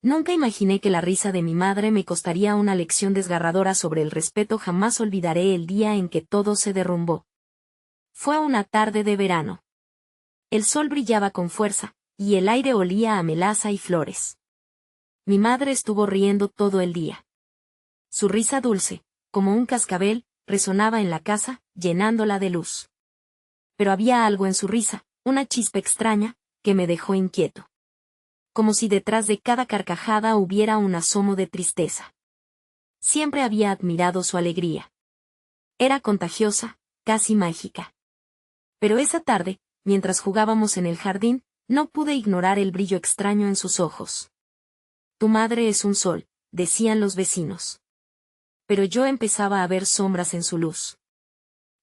Nunca imaginé que la risa de mi madre me costaría una lección desgarradora sobre el respeto. Jamás olvidaré el día en que todo se derrumbó. Fue una tarde de verano. El sol brillaba con fuerza, y el aire olía a melaza y flores. Mi madre estuvo riendo todo el día. Su risa dulce, como un cascabel, resonaba en la casa, llenándola de luz. Pero había algo en su risa, una chispa extraña, que me dejó inquieto. Como si detrás de cada carcajada hubiera un asomo de tristeza. Siempre había admirado su alegría. Era contagiosa, casi mágica. Pero esa tarde, mientras jugábamos en el jardín, no pude ignorar el brillo extraño en sus ojos. Tu madre es un sol, decían los vecinos. Pero yo empezaba a ver sombras en su luz.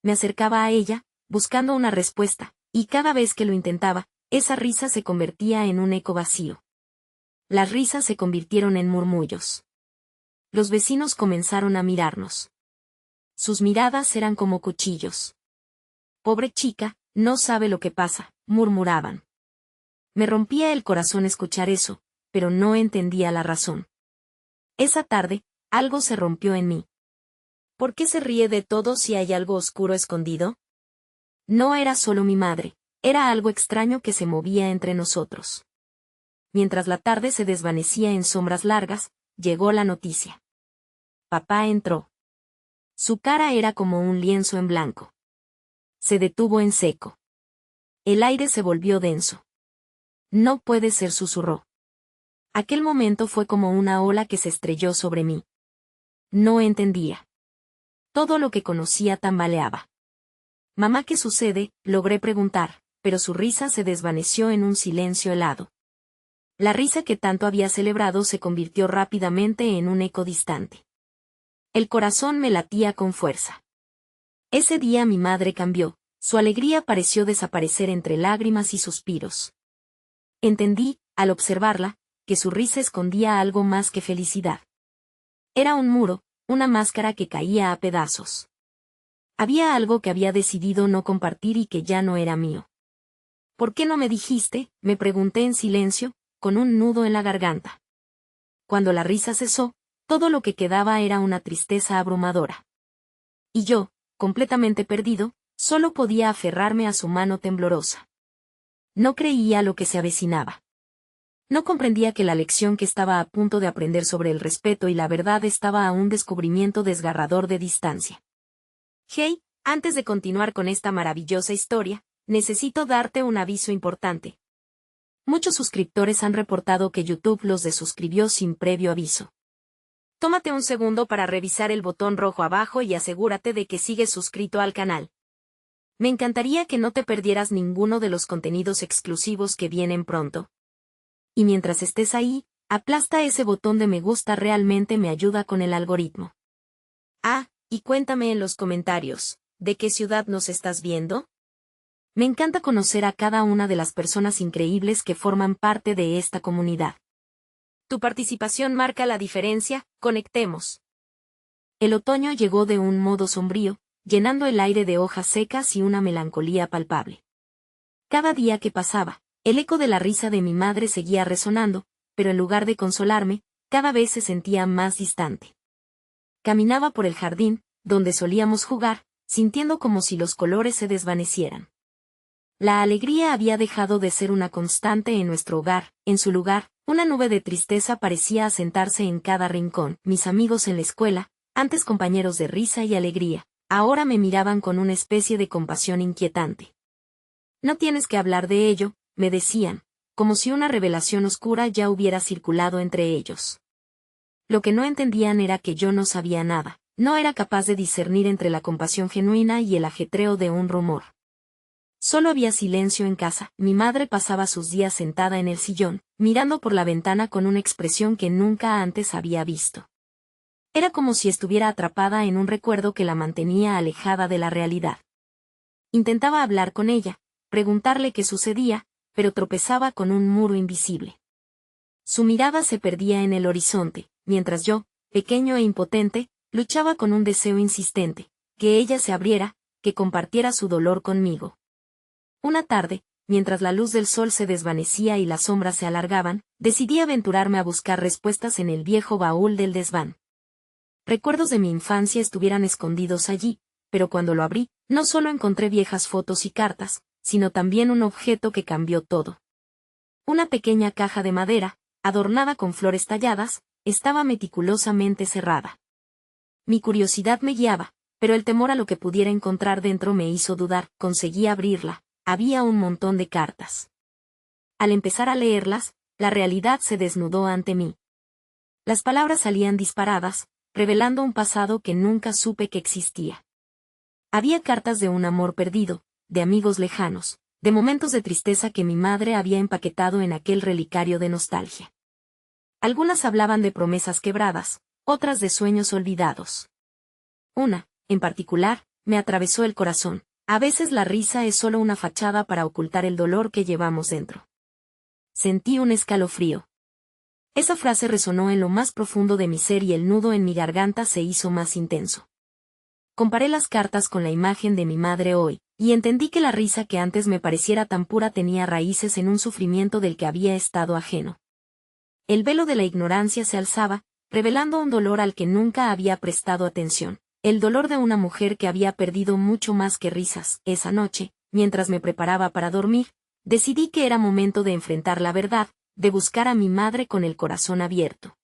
Me acercaba a ella, buscando una respuesta, y cada vez que lo intentaba, esa risa se convertía en un eco vacío. Las risas se convirtieron en murmullos. Los vecinos comenzaron a mirarnos. Sus miradas eran como cuchillos. Pobre chica, no sabe lo que pasa, murmuraban. Me rompía el corazón escuchar eso, pero no entendía la razón. Esa tarde, algo se rompió en mí. ¿Por qué se ríe de todo si hay algo oscuro escondido? No era solo mi madre, era algo extraño que se movía entre nosotros. Mientras la tarde se desvanecía en sombras largas, llegó la noticia. Papá entró. Su cara era como un lienzo en blanco. Se detuvo en seco. El aire se volvió denso. No puede ser, susurró. Aquel momento fue como una ola que se estrelló sobre mí. No entendía. Todo lo que conocía tambaleaba. Mamá, ¿qué sucede?, logré preguntar, pero su risa se desvaneció en un silencio helado. La risa que tanto había celebrado se convirtió rápidamente en un eco distante. El corazón me latía con fuerza. Ese día mi madre cambió, su alegría pareció desaparecer entre lágrimas y suspiros. Entendí, al observarla, que su risa escondía algo más que felicidad. Era un muro, una máscara que caía a pedazos. Había algo que había decidido no compartir y que ya no era mío. ¿Por qué no me dijiste?, me pregunté en silencio, con un nudo en la garganta. Cuando la risa cesó, todo lo que quedaba era una tristeza abrumadora. Y yo, completamente perdido, solo podía aferrarme a su mano temblorosa. No creía lo que se avecinaba. No comprendía que la lección que estaba a punto de aprender sobre el respeto y la verdad estaba a un descubrimiento desgarrador de distancia. Hey, antes de continuar con esta maravillosa historia, necesito darte un aviso importante. Muchos suscriptores han reportado que YouTube los desuscribió sin previo aviso. Tómate un segundo para revisar el botón rojo abajo y asegúrate de que sigues suscrito al canal. Me encantaría que no te perdieras ninguno de los contenidos exclusivos que vienen pronto. Y mientras estés ahí, aplasta ese botón de me gusta, realmente me ayuda con el algoritmo. Ah, y cuéntame en los comentarios, ¿de qué ciudad nos estás viendo? Me encanta conocer a cada una de las personas increíbles que forman parte de esta comunidad. Tu participación marca la diferencia, conectemos. El otoño llegó de un modo sombrío, llenando el aire de hojas secas y una melancolía palpable. Cada día que pasaba, el eco de la risa de mi madre seguía resonando, pero en lugar de consolarme, cada vez se sentía más distante. Caminaba por el jardín, donde solíamos jugar, sintiendo como si los colores se desvanecieran. La alegría había dejado de ser una constante en nuestro hogar, en su lugar, una nube de tristeza parecía asentarse en cada rincón. Mis amigos en la escuela, antes compañeros de risa y alegría, ahora me miraban con una especie de compasión inquietante. No tienes que hablar de ello, me decían, como si una revelación oscura ya hubiera circulado entre ellos. Lo que no entendían era que yo no sabía nada, no era capaz de discernir entre la compasión genuina y el ajetreo de un rumor. Solo había silencio en casa. Mi madre pasaba sus días sentada en el sillón, mirando por la ventana con una expresión que nunca antes había visto. Era como si estuviera atrapada en un recuerdo que la mantenía alejada de la realidad. Intentaba hablar con ella, preguntarle qué sucedía, pero tropezaba con un muro invisible. Su mirada se perdía en el horizonte, mientras yo, pequeño e impotente, luchaba con un deseo insistente, que ella se abriera, que compartiera su dolor conmigo. Una tarde, mientras la luz del sol se desvanecía y las sombras se alargaban, decidí aventurarme a buscar respuestas en el viejo baúl del desván. Recuerdos de mi infancia estuvieran escondidos allí, pero cuando lo abrí, no solo encontré viejas fotos y cartas, sino también un objeto que cambió todo. Una pequeña caja de madera, adornada con flores talladas, estaba meticulosamente cerrada. Mi curiosidad me guiaba, pero el temor a lo que pudiera encontrar dentro me hizo dudar. Conseguí abrirla. Había un montón de cartas. Al empezar a leerlas, la realidad se desnudó ante mí. Las palabras salían disparadas, revelando un pasado que nunca supe que existía. Había cartas de un amor perdido, de amigos lejanos, de momentos de tristeza que mi madre había empaquetado en aquel relicario de nostalgia. Algunas hablaban de promesas quebradas, otras de sueños olvidados. Una, en particular, me atravesó el corazón. A veces la risa es solo una fachada para ocultar el dolor que llevamos dentro. Sentí un escalofrío. Esa frase resonó en lo más profundo de mi ser y el nudo en mi garganta se hizo más intenso. Comparé las cartas con la imagen de mi madre hoy, y entendí que la risa que antes me pareciera tan pura tenía raíces en un sufrimiento del que había estado ajeno. El velo de la ignorancia se alzaba, revelando un dolor al que nunca había prestado atención. El dolor de una mujer que había perdido mucho más que risas. Esa noche, mientras me preparaba para dormir, decidí que era momento de enfrentar la verdad, de buscar a mi madre con el corazón abierto.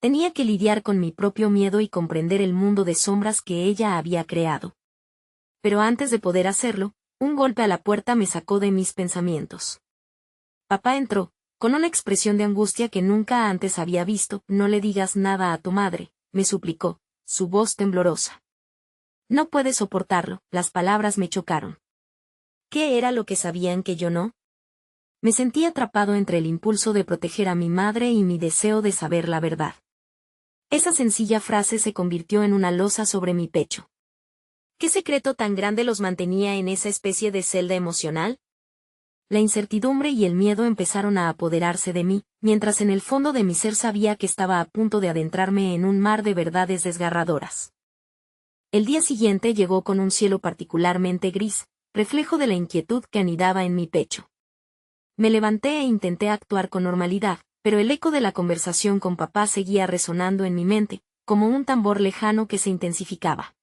Tenía que lidiar con mi propio miedo y comprender el mundo de sombras que ella había creado. Pero antes de poder hacerlo, un golpe a la puerta me sacó de mis pensamientos. Papá entró, con una expresión de angustia que nunca antes había visto. No le digas nada a tu madre, me suplicó, su voz temblorosa. No puedes soportarlo. Las palabras me chocaron. ¿Qué era lo que sabían que yo no? Me sentí atrapado entre el impulso de proteger a mi madre y mi deseo de saber la verdad. Esa sencilla frase se convirtió en una losa sobre mi pecho. ¿Qué secreto tan grande los mantenía en esa especie de celda emocional? La incertidumbre y el miedo empezaron a apoderarse de mí, mientras en el fondo de mi ser sabía que estaba a punto de adentrarme en un mar de verdades desgarradoras. El día siguiente llegó con un cielo particularmente gris, reflejo de la inquietud que anidaba en mi pecho. Me levanté e intenté actuar con normalidad, pero el eco de la conversación con papá seguía resonando en mi mente, como un tambor lejano que se intensificaba.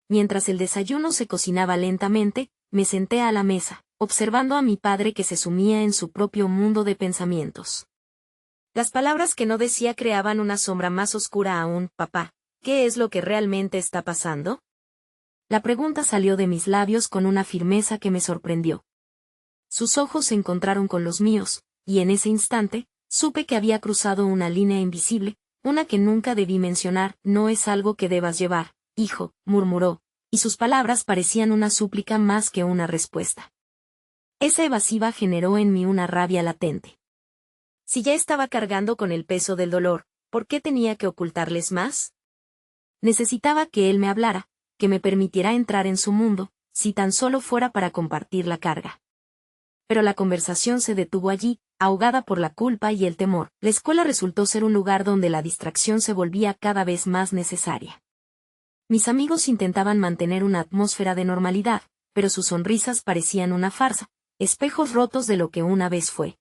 Mientras el desayuno se cocinaba lentamente, me senté a la mesa, observando a mi padre que se sumía en su propio mundo de pensamientos. Las palabras que no decía creaban una sombra más oscura aún. Papá, ¿qué es lo que realmente está pasando? La pregunta salió de mis labios con una firmeza que me sorprendió. Sus ojos se encontraron con los míos, y en ese instante, supe que había cruzado una línea invisible, una que nunca debí mencionar. No es algo que debas llevar, hijo, murmuró, y sus palabras parecían una súplica más que una respuesta. Esa evasiva generó en mí una rabia latente. Si ya estaba cargando con el peso del dolor, ¿por qué tenía que ocultarles más? Necesitaba que él me hablara, que me permitiera entrar en su mundo, si tan solo fuera para compartir la carga. Pero la conversación se detuvo allí, ahogada por la culpa y el temor. La escuela resultó ser un lugar donde la distracción se volvía cada vez más necesaria. Mis amigos intentaban mantener una atmósfera de normalidad, pero sus sonrisas parecían una farsa, espejos rotos de lo que una vez fue.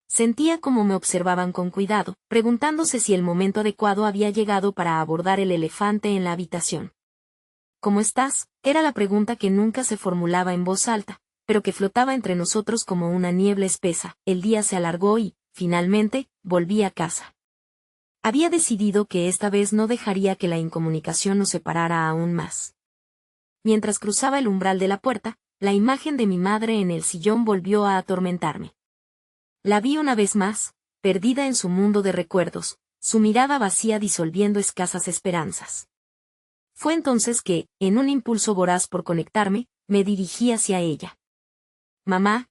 Sentía como me observaban con cuidado, preguntándose si el momento adecuado había llegado para abordar el elefante en la habitación. ¿Cómo estás? Era la pregunta que nunca se formulaba en voz alta, pero que flotaba entre nosotros como una niebla espesa. El día se alargó y, finalmente, volví a casa. Había decidido que esta vez no dejaría que la incomunicación nos separara aún más. Mientras cruzaba el umbral de la puerta, la imagen de mi madre en el sillón volvió a atormentarme. La vi una vez más, perdida en su mundo de recuerdos, su mirada vacía disolviendo escasas esperanzas. Fue entonces que, en un impulso voraz por conectarme, me dirigí hacia ella. Mamá,